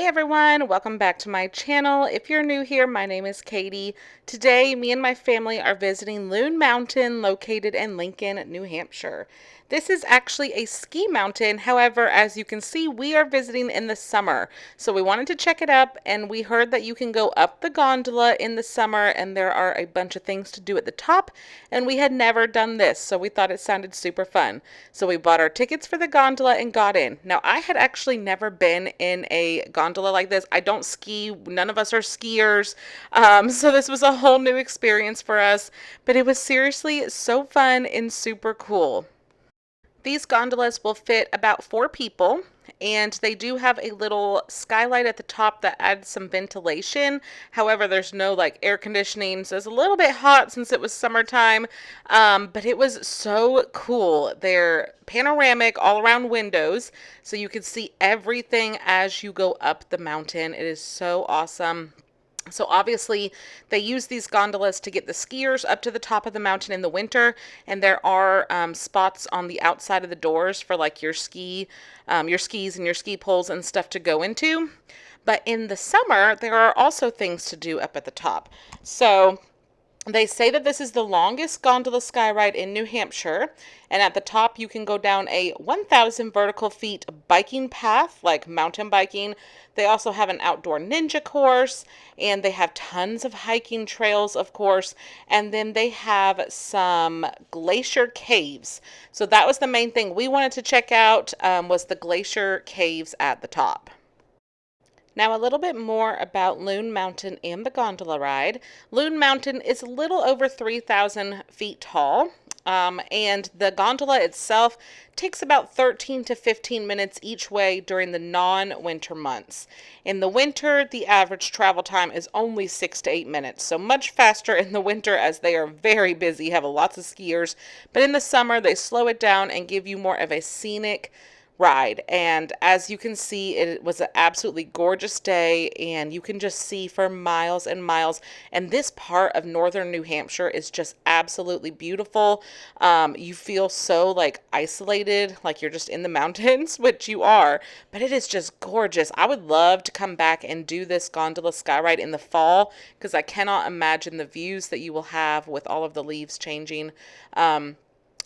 Hey everyone, welcome back to my channel. If you're new here, my name is Katie. Today, me and my family are visiting Loon Mountain located in Lincoln, New Hampshire. This is actually a ski mountain. However, as you can see, we are visiting in the summer. So we wanted to check it up and we heard that you can go up the gondola in the summer and there are a bunch of things to do at the top, and we had never done this, so we thought it sounded super fun. So we bought our tickets for the gondola and got in. Now, I had actually never been in a gondola like this. I don't ski. None of us are skiers. So this was a whole new experience for us, but it was seriously so fun and super cool. These gondolas will fit about 4 people, and they do have a little skylight at the top that adds some ventilation. However, there's no like air conditioning, so it's a little bit hot since it was summertime, but it was so cool. They're panoramic, all around windows, so you can see everything as you go up the mountain. It is so awesome. So obviously they use these gondolas to get the skiers up to the top of the mountain in the winter, and there are spots on the outside of the doors for like your skis and your ski poles and stuff to go into. But in the summer, there are also things to do up at the top. So they say that this is the longest gondola sky ride in New Hampshire, and at the top you can go down a 1,000 vertical feet biking path, like mountain biking. They also have an outdoor ninja course, and they have tons of hiking trails, of course, and then they have some glacier caves. So that was the main thing we wanted to check out, was the glacier caves at the top. Now, a little bit more about Loon Mountain and the gondola ride. Loon Mountain is a little over 3,000 feet tall, and the gondola itself takes about 13 to 15 minutes each way during the non-winter months. In the winter, the average travel time is only 6 to 8 minutes, so much faster in the winter as they are very busy, have lots of skiers, but in the summer they slow it down and give you more of a scenic ride. And as you can see, it was an absolutely gorgeous day, and you can just see for miles and miles. And this part of northern New Hampshire is just absolutely beautiful. You feel so like isolated, like you're just in the mountains, which you are, but it is just gorgeous. I would love to come back and do this gondola sky ride in the fall, because I cannot imagine the views that you will have with all of the leaves changing.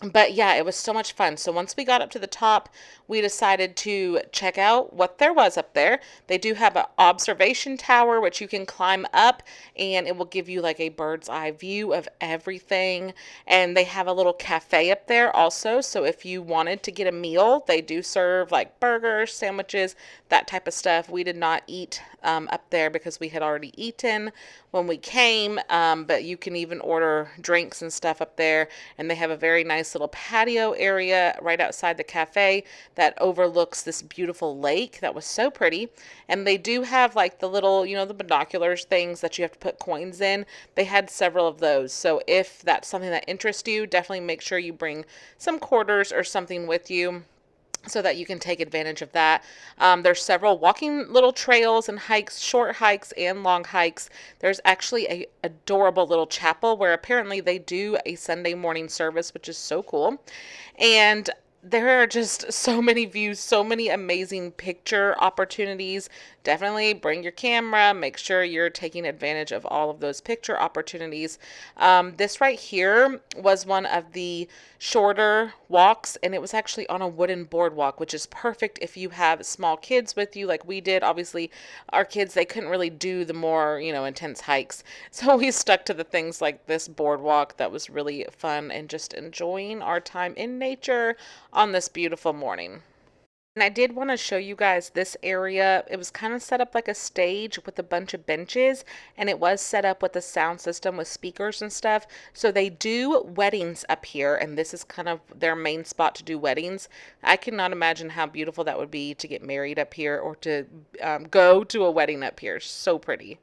But yeah, it was so much fun. So once we got up to the top, we decided to check out what there was up there. They do have an observation tower, which you can climb up, and it will give you like a bird's eye view of everything. And they have a little cafe up there also. So if you wanted to get a meal, they do serve like burgers, sandwiches, that type of stuff. We did not eat up there because we had already eaten when we came, but you can even order drinks and stuff up there. And they have a very nice little patio area right outside the cafe that overlooks this beautiful lake that was so pretty. And they do have like the little, the binoculars things that you have to put coins in. They had several of those. So if that's something that interests you, definitely make sure you bring some quarters or something with you so that you can take advantage of that. There's several walking little trails and hikes, short hikes and long hikes. There's actually a adorable little chapel where apparently they do a Sunday morning service, which is so cool. And there are just so many views, so many amazing picture opportunities. Definitely bring your camera. Make sure you're taking advantage of all of those picture opportunities. This right here was one of the shorter walks, and it was actually on a wooden boardwalk, which is perfect if you have small kids with you like we did. Obviously, our kids, they couldn't really do the more, intense hikes. So we stuck to the things like this boardwalk that was really fun and just enjoying our time in nature on this beautiful morning. And I did want to show you guys this area. It was kind of set up like a stage with a bunch of benches, and it was set up with a sound system with speakers and stuff. So they do weddings up here, and this is kind of their main spot to do weddings. I cannot imagine how beautiful that would be to get married up here or to go to a wedding up here. So pretty.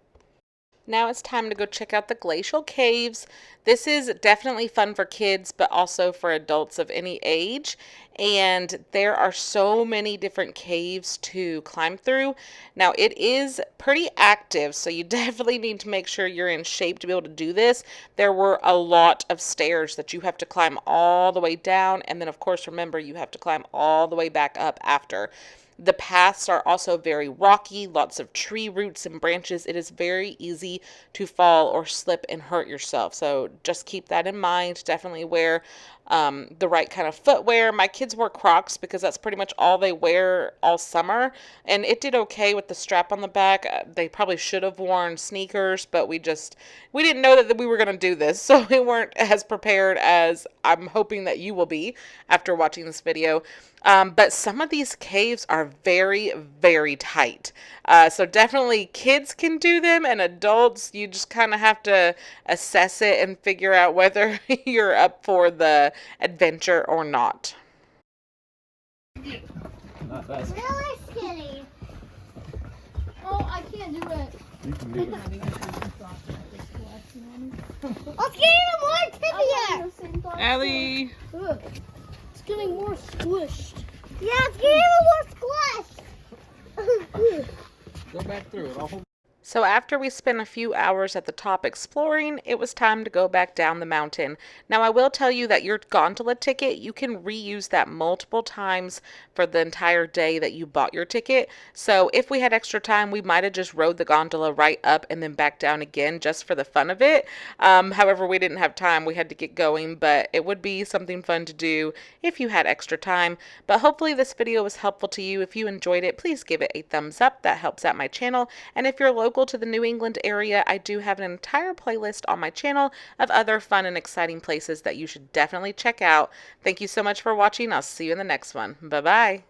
Now it's time to go check out the glacial caves. This is definitely fun for kids, but also for adults of any age. and there are so many different caves to climb through. Now, it is pretty active, so you definitely need to make sure you're in shape to be able to do this. There were a lot of stairs that you have to climb all the way down, and then, of course, remember, you have to climb all the way back up after. The paths are also very rocky, lots of tree roots and branches. It is very easy to fall or slip and hurt yourself. So just keep that in mind. Definitely wear the right kind of footwear. My kids wore Crocs because that's pretty much all they wear all summer. And it did okay with the strap on the back. They probably should have worn sneakers, but we didn't know that we were going to do this. So we weren't as prepared as I'm hoping that you will be after watching this video. But some of these caves are very, very tight. So definitely kids can do them, and adults, you just kind of have to assess it and figure out whether you're up for the adventure or not. Not bad. Really skinny. Oh, I can't do it. You can do it. Let's get even more tibia. Allie. Look, it's getting more squished. Yeah, it's getting even more squished. Go back through it. I'll hold. So after we spent a few hours at the top exploring, it was time to go back down the mountain. Now I will tell you that your gondola ticket, you can reuse that multiple times for the entire day that you bought your ticket. So if we had extra time, we might have just rode the gondola right up and then back down again just for the fun of it. However, we didn't have time. We had to get going, but it would be something fun to do if you had extra time. But hopefully this video was helpful to you. If you enjoyed it, please give it a thumbs up. That helps out my channel. And if you're local to the New England area, I do have an entire playlist on my channel of other fun and exciting places that you should definitely check out. Thank you so much for watching. I'll see you in the next one. Bye-bye.